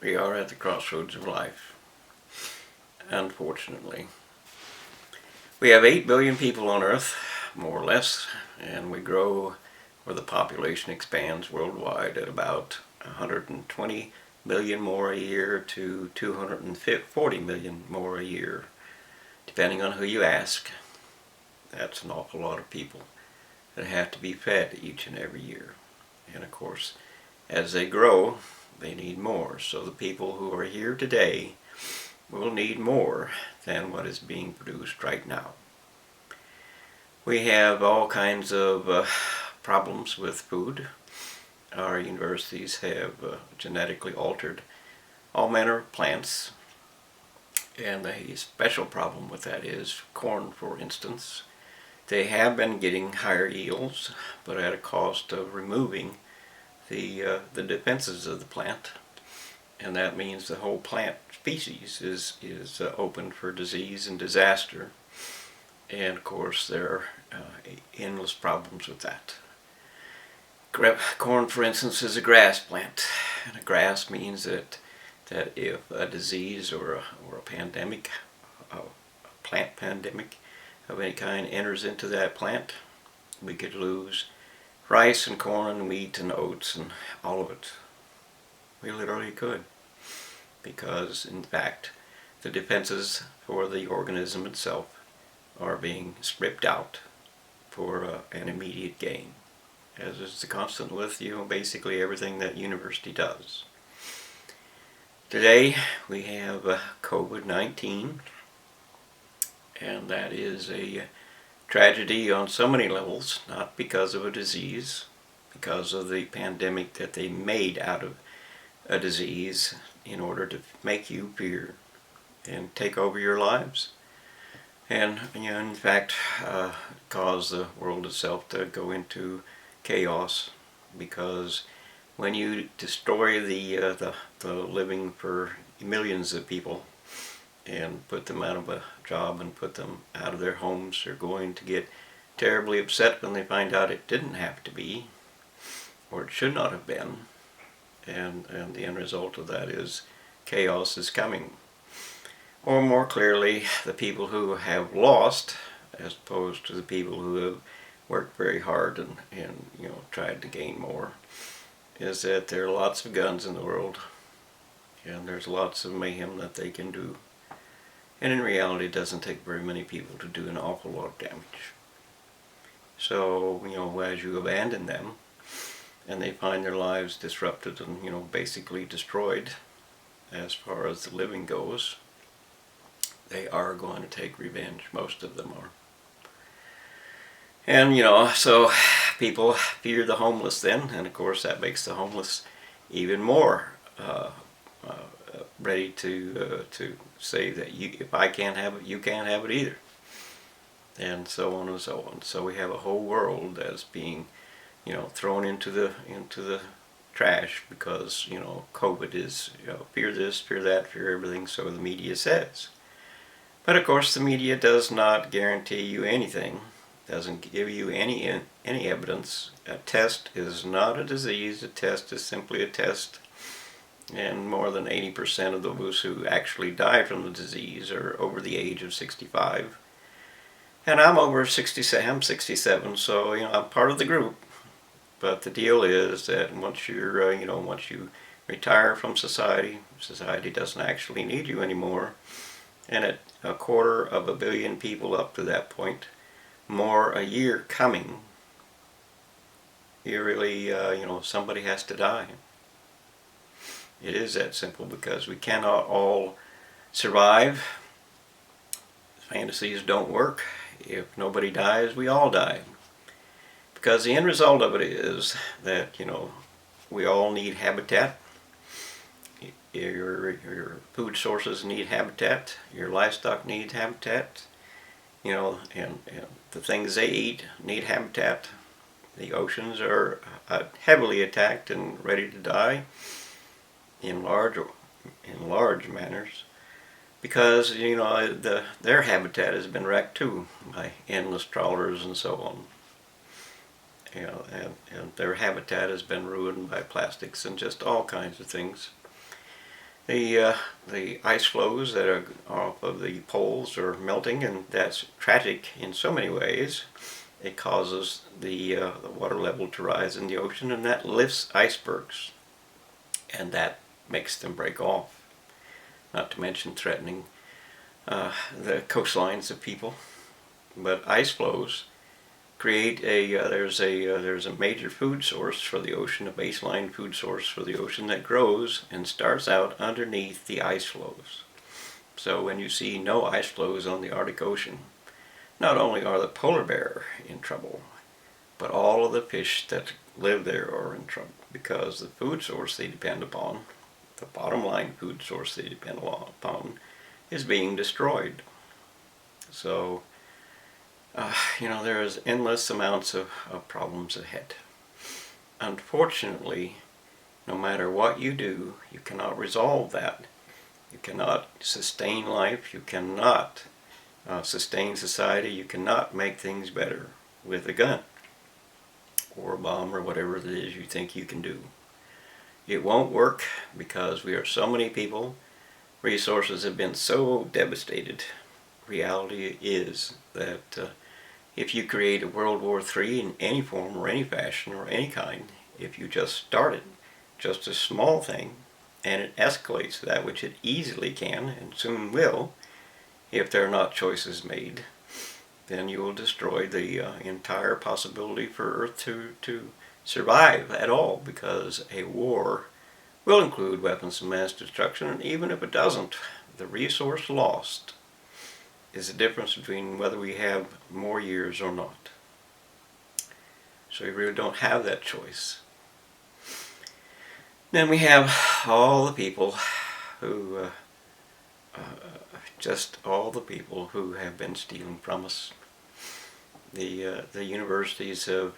We are at the crossroads of life, unfortunately. We have 8 billion people on Earth, more or less, and we grow, or the population expands worldwide at about 120 million more a year to 240 million more a year, depending on who you ask. That's an awful lot of people that have to be fed each and every year. And of course, as they grow, they need more. So the people who are here today will need more than what is being produced right now. We have all kinds of problems with food. Our universities have genetically altered all manner of plants, and a special problem with that is corn, for instance. They have been getting higher yields, but at a cost of removing the defenses of the plant, and that means the whole plant species is open for disease and disaster. And of course there are endless problems with that. Corn, for instance, is a grass plant, and a grass means that if a disease or a pandemic, a plant pandemic of any kind enters into that plant, we could lose rice and corn and wheat and oats and all of it. We literally could, because in fact the defenses for the organism itself are being stripped out for an immediate gain, as is the constant with basically everything that university does. Today we have COVID-19, and that is a tragedy on so many levels, not because of a disease, because of the pandemic that they made out of a disease in order to make you fear and take over your lives, and in fact cause the world itself to go into chaos, because when you destroy the living for millions of people and put them out of a job and put them out of their homes, they're going to get terribly upset when they find out it didn't have to be, or it should not have been, and the end result of that is chaos is coming. Or more clearly, the people who have lost, as opposed to the people who have worked very hard and tried to gain more, is that there are lots of guns in the world, and there's lots of mayhem that they can do. And in reality, it doesn't take very many people to do an awful lot of damage. So, as you abandon them, and they find their lives disrupted and, basically destroyed as far as the living goes, they are going to take revenge. Most of them are. And, so people fear the homeless then, and of course that makes the homeless even more ready to say that if I can't have it, you can't have it either, and so on and so on. So we have a whole world that's being, thrown into the trash because COVID is fear this, fear that, fear everything. So the media says, but of course the media does not guarantee you anything. Doesn't give you any evidence. A test is not a disease. A test is simply a test. And more than 80% of those who actually die from the disease are over the age of 65. And I'm over 67. I'm 67, so I'm part of the group. But the deal is that once you're, once you retire from society, society doesn't actually need you anymore. And at 250 million people up to that point, more a year coming, you really, somebody has to die. It is that simple, because we cannot all survive. Fantasies don't work. If nobody dies, we all die. Because the end result of it is that, we all need habitat. Your food sources need habitat. Your livestock need habitat. And the things they eat need habitat. The oceans are heavily attacked and ready to die in large manners, because their habitat has been wrecked too by endless trawlers and so on. And their habitat has been ruined by plastics and just all kinds of things. the ice flows that are off of the poles are melting, and that's tragic in so many ways. It causes the water level to rise in the ocean, and that lifts icebergs, and that makes them break off. Not to mention threatening the coastlines of people. But ice flows create there's a major food source for the ocean, a baseline food source for the ocean that grows and starts out underneath the ice flows. So when you see no ice flows on the Arctic Ocean, not only are the polar bear in trouble, but all of the fish that live there are in trouble, because the food source they depend upon, the bottom line food source they depend upon, is being destroyed. So there's endless amounts of problems ahead. Unfortunately, no matter what you do, you cannot resolve that. You cannot sustain life. You cannot sustain society. You cannot make things better with a gun or a bomb or whatever it is you think you can do. It won't work because we are so many people. Resources have been so devastated. Reality is that if you create a World War III in any form or any fashion or any kind, if you just start it, just a small thing, and it escalates to that which it easily can and soon will, if there are not choices made, then you will destroy the entire possibility for Earth to survive at all, because a war will include weapons of mass destruction, and even if it doesn't, the resource lost is the difference between whether we have more years or not. So we really don't have that choice. Then we have all the people who, just all the people who have been stealing from us. The universities have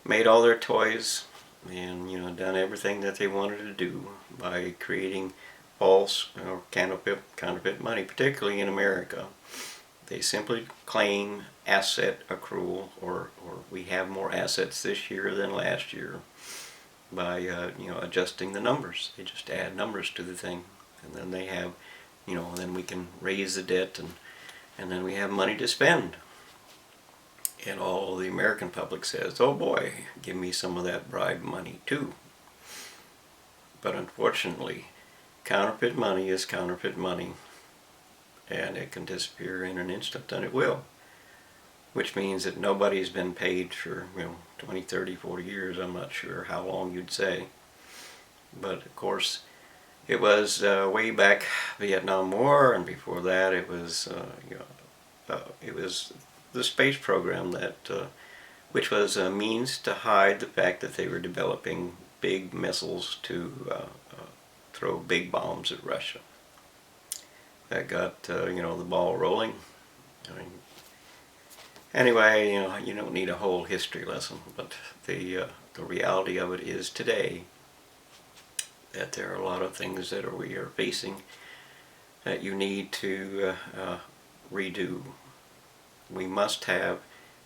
made all their toys and done everything that they wanted to do by creating false or counterfeit money, particularly in America. They simply claim asset accrual, or we have more assets this year than last year, by adjusting the numbers. They just add numbers to the thing, and then they have, then we can raise the debt, and then we have money to spend. And all the American public says, "Oh boy, give me some of that bribe money too." But unfortunately, counterfeit money is counterfeit money, and it can disappear in an instant, and it will. Which means that nobody's been paid for 20, 30, 40 years. I'm not sure how long you'd say. But of course, it was way back Vietnam War, and before that it was the space program that which was a means to hide the fact that they were developing big missiles to throw big bombs at Russia. That got the ball rolling. Anyway, you don't need a whole history lesson, but the reality of it is today that there are a lot of things that we are facing that you need to redo. We must have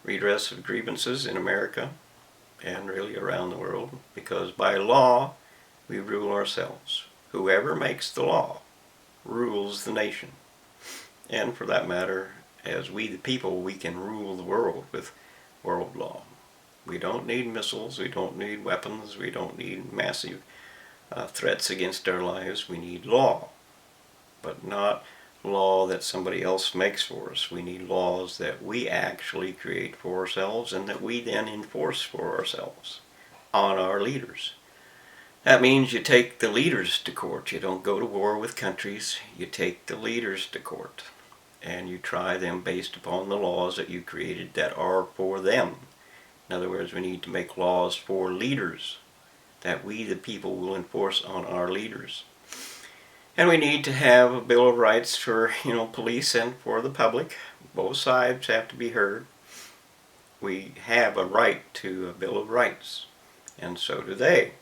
redress of grievances in America and really around the world, because by law we rule ourselves. Whoever makes the law rules the nation. And for that matter, as we the people, we can rule the world with world law. We don't need missiles, we don't need weapons, we don't need massive threats against our lives. We need law, but not law that somebody else makes for us. We need laws that we actually create for ourselves and that we then enforce for ourselves on our leaders. That means you take the leaders to court. You don't go to war with countries. You take the leaders to court, and you try them based upon the laws that you created that are for them. In other words, we need to make laws for leaders that we the people will enforce on our leaders. And we need to have a Bill of Rights for police and for the public. Both sides have to be heard. We have a right to a Bill of Rights, and so do they.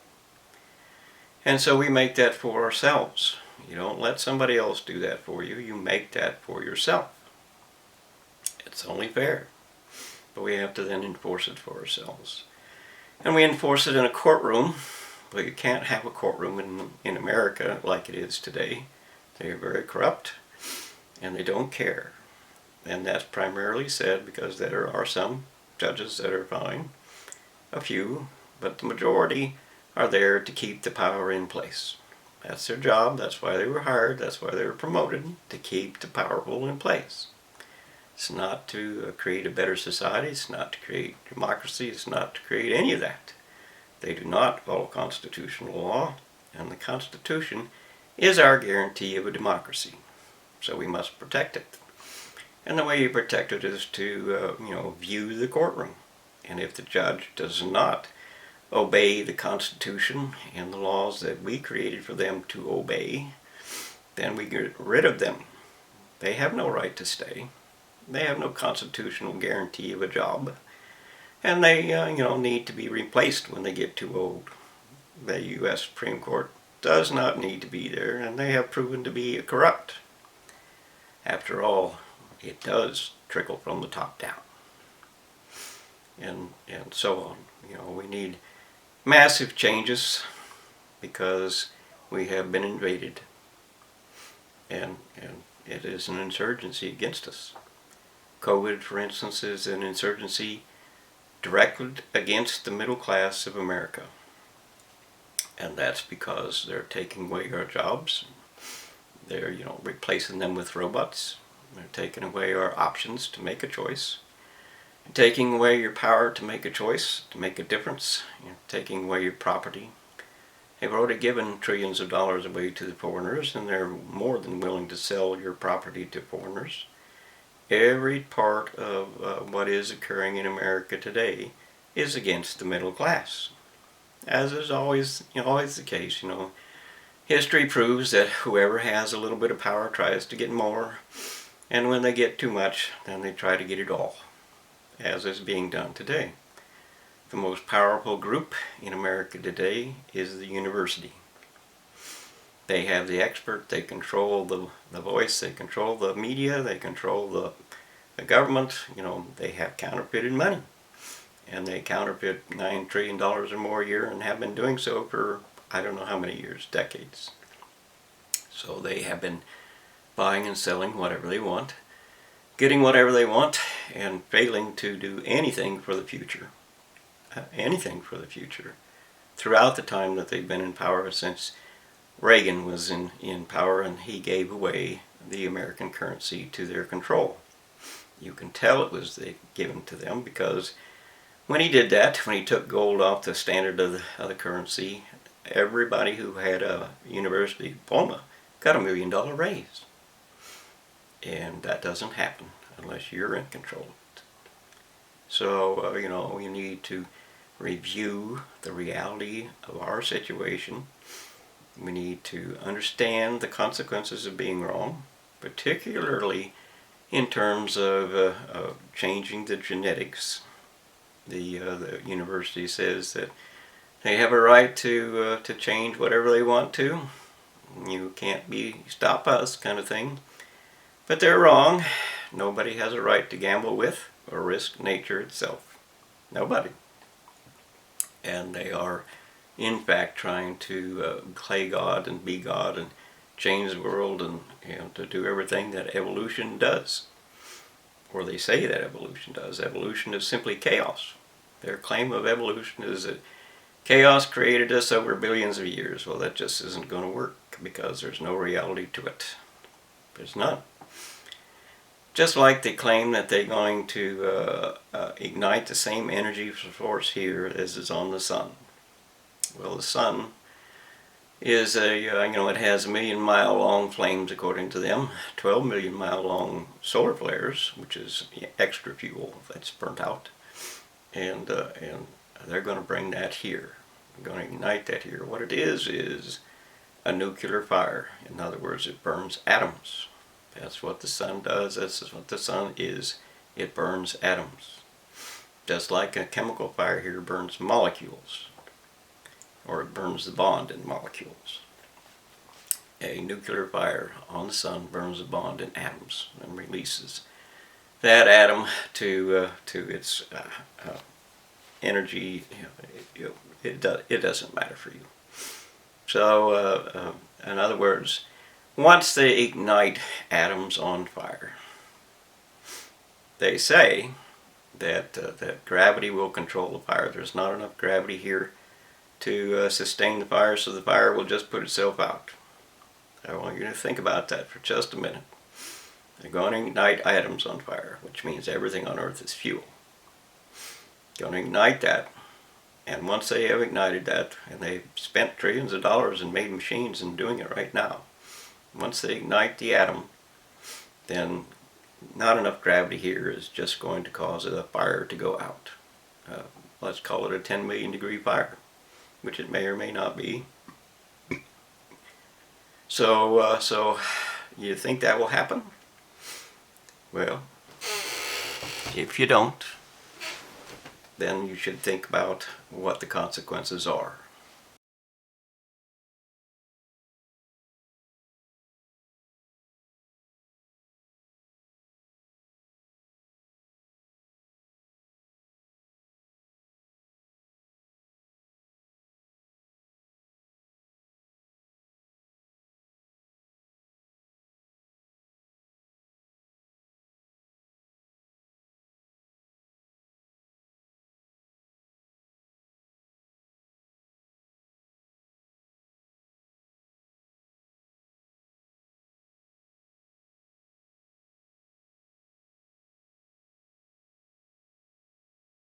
And so we make that for ourselves. You don't let somebody else do that for you. You make that for yourself. It's only fair. But we have to then enforce it for ourselves. And we enforce it in a courtroom Well, you can't have a courtroom in America like it is today. They are very corrupt, and they don't care. And that's primarily said because there are some judges that are fine, a few, but the majority are there to keep the power in place. That's their job. That's why they were hired. That's why they were promoted, to keep the powerful in place. It's not to create a better society. It's not to create democracy. It's not to create any of that. They do not follow constitutional law, and the Constitution is our guarantee of a democracy. So we must protect it. And the way you protect it is to, view the courtroom. And if the judge does not obey the Constitution and the laws that we created for them to obey, then we get rid of them. They have no right to stay. They have no constitutional guarantee of a job. And they, need to be replaced when they get too old. The U.S. Supreme Court does not need to be there, and they have proven to be corrupt. After all, it does trickle from the top down. And so on. We need massive changes because we have been invaded. And it is an insurgency against us. COVID, for instance, is an insurgency directed against the middle class of America. And that's because they're taking away our jobs. They're, replacing them with robots. They're taking away our options to make a choice. Taking away your power to make a choice, to make a difference. Taking away your property. They've already given trillions of dollars away to the foreigners, and they're more than willing to sell your property to foreigners. Every part of what is occurring in America today is against the middle class, as is always the case. History proves that whoever has a little bit of power tries to get more, and when they get too much, then they try to get it all, as is being done today. The most powerful group in America today is the university. They have the expert, they control the voice, they control the media, they control the government. They have counterfeited money. And they counterfeit $9 trillion or more a year and have been doing so for I don't know how many years, decades. So they have been buying and selling whatever they want, getting whatever they want, and failing to do anything for the future. Anything for the future. Throughout the time that they've been in power, since Reagan was in power and he gave away the American currency to their control. You can tell it was given to them because when he did that, when he took gold off the standard of the currency, everybody who had a university diploma got $1 million raise. And that doesn't happen unless you're in control of it. So, we need to review the reality of our situation. We need to understand the consequences of being wrong, particularly in terms of changing the genetics. The university says that they have a right to change whatever they want to. You can't stop us, kind of thing. But they're wrong. Nobody has a right to gamble with or risk nature itself. Nobody. And they are, in fact, trying to play God and be God and change the world and to do everything that evolution does. Or they say that evolution does. Evolution is simply chaos. Their claim of evolution is that chaos created us over billions of years. Well, that just isn't going to work because there's no reality to it. There's none. Just like they claim that they're going to ignite the same energy source here as is on the sun. Well, the sun is it has 1 million mile long flames according to them, 12 million mile long solar flares, which is extra fuel that's burnt out, and they're going to bring that here. They're going to ignite that here. What it is a nuclear fire. In other words, it burns atoms. That's what the sun does. This is what the sun is. It burns atoms. Just like a chemical fire here burns molecules, or it burns the bond in molecules. A nuclear fire on the sun burns the bond in atoms and releases that atom to its energy. It doesn't matter for you. So, in other words, once they ignite atoms on fire, they say that gravity will control the fire. There's not enough gravity here to sustain the fire, so the fire will just put itself out. I want you to think about that for just a minute. They're going to ignite atoms on fire, which means everything on Earth is fuel. Going to ignite that, and once they have ignited that, and they've spent trillions of dollars and made machines and doing it right now, once they ignite the atom, then not enough gravity here is just going to cause a fire to go out. Let's call it a 10 million degree fire, which it may or may not be. So you think that will happen? Well, if you don't, then you should think about what the consequences are.